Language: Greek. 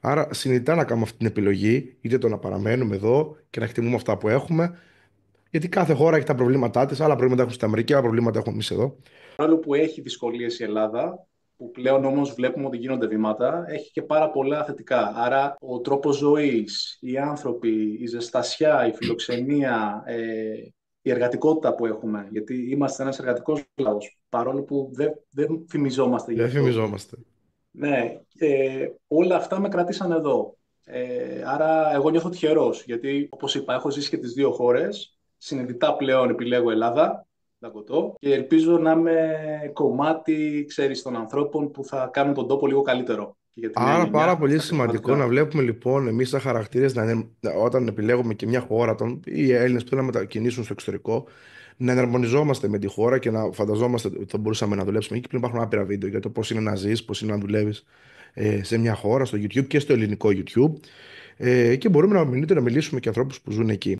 Άρα, συνειδητά να κάνουμε αυτή την επιλογή, είτε το να παραμένουμε εδώ και να εκτιμούμε αυτά που έχουμε, γιατί κάθε χώρα έχει τα προβλήματά τη. Άλλα προβλήματα έχουν στην Αμερική, άλλα προβλήματα έχουμε εμεί εδώ. Παρόλο που έχει δυσκολίες η Ελλάδα, που πλέον όμως βλέπουμε ότι γίνονται βήματα, έχει και πάρα πολλά θετικά. Άρα ο τρόπος ζωής, οι άνθρωποι, η ζεστασιά, η φιλοξενία, η εργατικότητα που έχουμε, γιατί είμαστε ένας εργατικός λαός, παρόλο που δεν φημιζόμαστε γι' Δεν αυτό. φημιζόμαστε. Ναι, όλα αυτά με κρατήσαν εδώ. Άρα εγώ νιώθω τυχερός, γιατί όπως είπα, έχω ζήσει και τις δύο χώρες. Συνειδητά πλέον επιλέγω Ελλάδα, Δαγκωτό, και ελπίζω να είμαι κομμάτι, ξέρεις, των ανθρώπων που θα κάνουν τον τόπο λίγο καλύτερο. Και για τη νέα Άρα, πάρα γενιά, πολύ τα σημαντικό να κλιματικά. βλέπουμε λοιπόν εμεί, σαν χαρακτήρε, όταν επιλέγουμε και μια χώρα, οι Έλληνε που θέλουν να μετακινήσουν στο εξωτερικό, να εναρμονιζόμαστε με τη χώρα και να φανταζόμαστε ότι θα μπορούσαμε να δουλέψουμε εκεί. Πλέον υπάρχουν άπειρα βίντεο για το πώ είναι να ζει, πώ είναι να δουλεύει σε μια χώρα, στο YouTube και στο ελληνικό YouTube. Και μπορούμε να μιλήσουμε και ανθρώπου που ζουν εκεί.